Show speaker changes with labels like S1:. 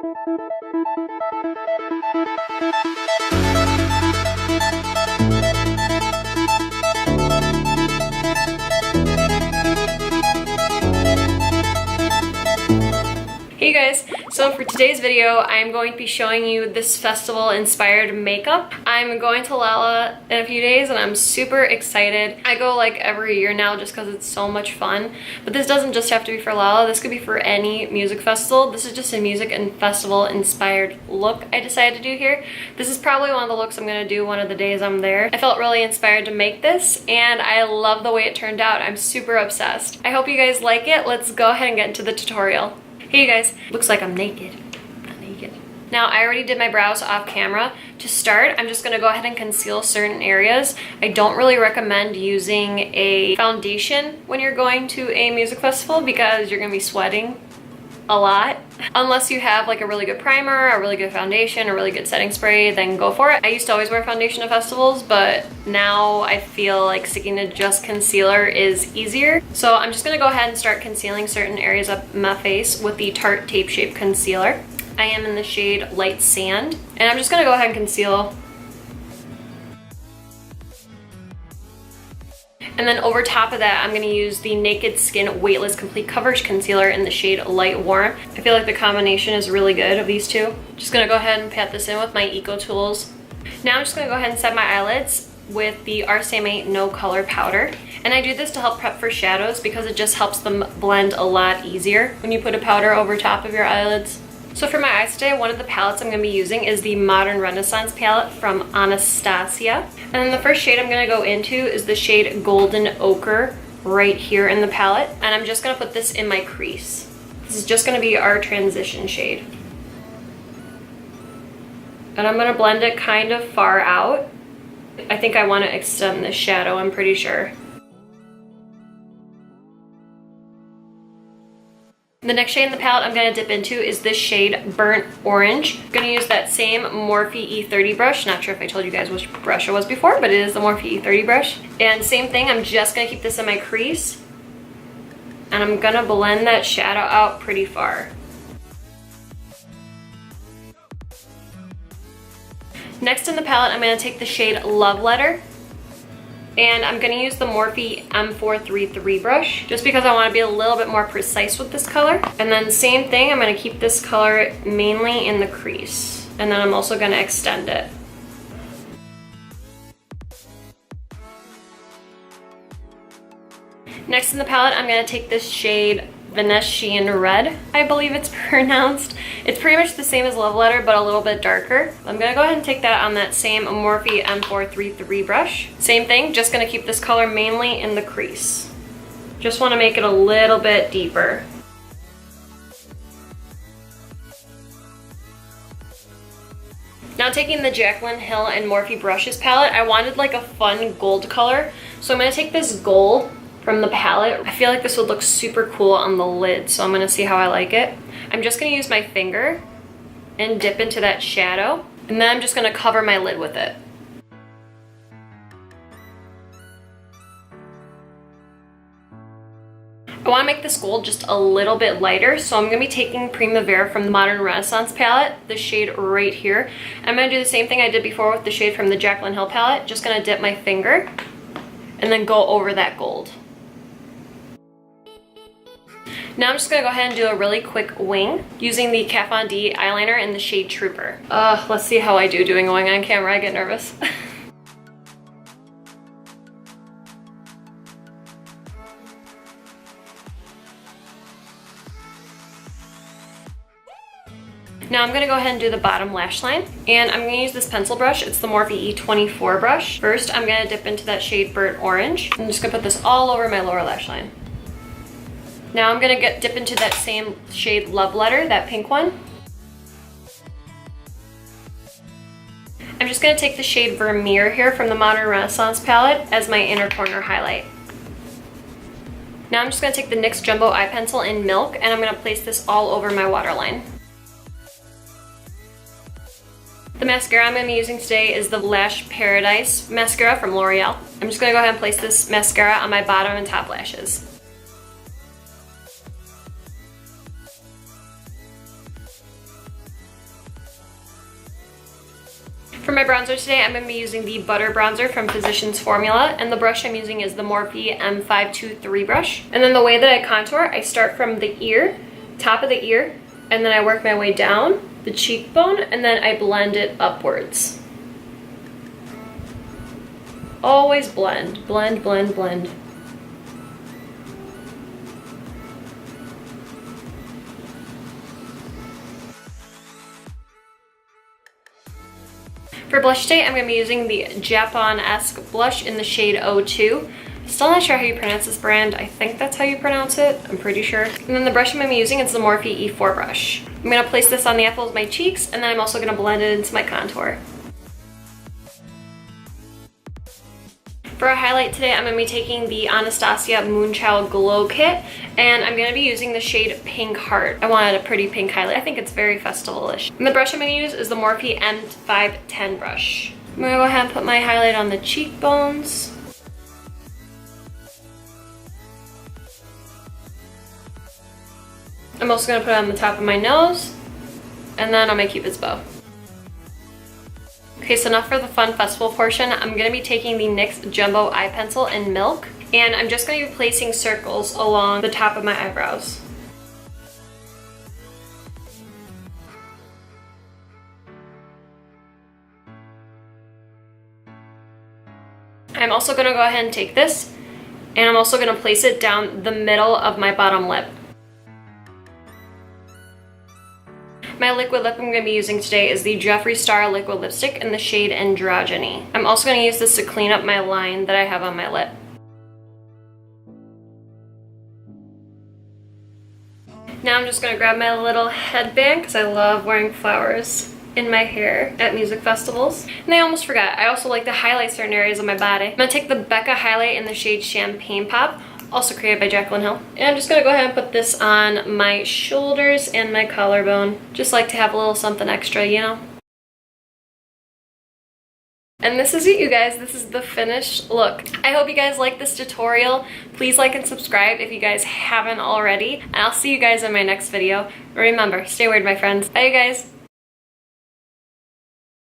S1: Hey guys, so for today's video, I'm going to be showing you this festival inspired makeup. I'm going to Lolla in a few days and I'm super excited. I go like every year now just because it's so much fun. But this doesn't just have to be for Lolla, this could be for any music festival. This is just a music and festival inspired look I decided to do here. This is probably one of the looks I'm going to do one of the days I'm there. I felt really inspired to make this and I love the way it turned out. I'm super obsessed. I hope you guys like it. Let's go ahead and get into the tutorial. Hey you guys, looks like I'm naked. Now I already did my brows off camera. To start, I'm just gonna go ahead and conceal certain areas. I don't really recommend using a foundation when you're going to a music festival because you're gonna be sweating a lot. Unless you have like a really good primer, a really good foundation, a really good setting spray, then go for it. I used to always wear foundation at festivals, but now I feel like sticking to just concealer is easier. So I'm just gonna go ahead and start concealing certain areas of my face with the Tarte Tape Shape Concealer. I am in the shade Light Sand, and I'm just gonna go ahead and conceal. And then over top of that, I'm gonna use the Naked Skin Weightless Complete Coverage Concealer in the shade Light Warm. I feel like the combination is really good of these two. Just gonna go ahead and pat this in with my Eco Tools. Now I'm just gonna go ahead and set my eyelids with the RCMA No Color Powder. And I do this to help prep for shadows because it just helps them blend a lot easier when you put a powder over top of your eyelids. So for my eyes today, one of the palettes I'm going to be using is the Modern Renaissance palette from Anastasia. And then the first shade I'm going to go into is the shade Golden Ochre right here in the palette. And I'm just going to put this in my crease. This is just going to be our transition shade. And I'm going to blend it kind of far out. I think I want to extend this shadow, I'm pretty sure. The next shade in the palette I'm going to dip into is this shade Burnt Orange. I'm going to use that same Morphe E30 brush. Not sure if I told you guys which brush it was before, but it is the Morphe E30 brush. And same thing, I'm just going to keep this in my crease. And I'm going to blend that shadow out pretty far. Next in the palette, I'm going to take the shade Love Letter. And I'm going to use the Morphe M433 brush just because I want to be a little bit more precise with this color. And then same thing, I'm going to keep this color mainly in the crease. And then I'm also going to extend it. Next in the palette, I'm going to take this shade Venetian Red, I believe it's pronounced. It's pretty much the same as Love Letter, but a little bit darker. I'm gonna go ahead and take that on that same Morphe M433 brush. Same thing, just gonna keep this color mainly in the crease. Just wanna make it a little bit deeper. Now taking the Jaclyn Hill and Morphe Brushes palette, I wanted like a fun gold color. So I'm gonna take this gold from the palette. I feel like this would look super cool on the lid, so I'm gonna see how I like it. I'm just gonna use my finger and dip into that shadow, and then I'm just gonna cover my lid with it. I wanna make this gold just a little bit lighter, so I'm gonna be taking Primavera from the Modern Renaissance palette, the shade right here. I'm gonna do the same thing I did before with the shade from the Jaclyn Hill palette. Just gonna dip my finger and then go over that gold. Now I'm just gonna go ahead and do a really quick wing using the Kat Von D eyeliner in the shade Trooper. Let's see how I do doing a wing on camera. I get nervous. Now I'm gonna go ahead and do the bottom lash line, and I'm gonna use this pencil brush. It's the Morphe E24 brush. First, I'm gonna dip into that shade Burnt Orange. I'm just gonna put this all over my lower lash line. Now I'm gonna dip into that same shade Love Letter, that pink one. I'm just gonna take the shade Vermeer here from the Modern Renaissance palette as my inner corner highlight. Now I'm just gonna take the NYX Jumbo Eye Pencil in Milk, and I'm gonna place this all over my waterline. The mascara I'm going to be using today is the Lash Paradise mascara from L'Oreal. I'm just going to go ahead and place this mascara on my bottom and top lashes. For my bronzer today, I'm going to be using the Butter Bronzer from Physicians Formula, and the brush I'm using is the Morphe M523 brush. And then the way that I contour, I start from the ear, top of the ear, and then I work my way down the cheekbone, and then I blend it upwards. Always blend, blend, blend, blend. For blush today, I'm going to be using the Japon-esque blush in the shade 02. Still not sure how you pronounce this brand. I think that's how you pronounce it. I'm pretty sure. And then the brush I'm going to be using is the Morphe E4 brush. I'm going to place this on the apples of my cheeks, and then I'm also going to blend it into my contour. For a highlight today, I'm going to be taking the Anastasia Moonchild Glow Kit, and I'm going to be using the shade Pink Heart. I wanted a pretty pink highlight. I think it's very festival-ish. And the brush I'm going to use is the Morphe M510 brush. I'm going to go ahead and put my highlight on the cheekbones. I'm also going to put it on the top of my nose, and then on my Cupid's bow. Okay, so now for the fun festival portion, I'm going to be taking the NYX Jumbo Eye Pencil in Milk, and I'm just going to be placing circles along the top of my eyebrows. I'm also going to go ahead and take this, and I'm also going to place it down the middle of my bottom lip. My liquid lip I'm going to be using today is the Jeffree Star Liquid Lipstick in the shade Androgyny. I'm also going to use this to clean up my line that I have on my lip. Now I'm just going to grab my little headband because I love wearing flowers in my hair at music festivals. And I almost forgot, I also like to highlight certain areas of my body. I'm going to take the Becca highlight in the shade Champagne Pop, also created by Jaclyn Hill. And I'm just gonna go ahead and put this on my shoulders and my collarbone. Just like to have a little something extra, you know? And this is it, you guys. This is the finished look. I hope you guys like this tutorial. Please like and subscribe if you guys haven't already. And I'll see you guys in my next video. Remember, stay weird, my friends. Bye, you guys.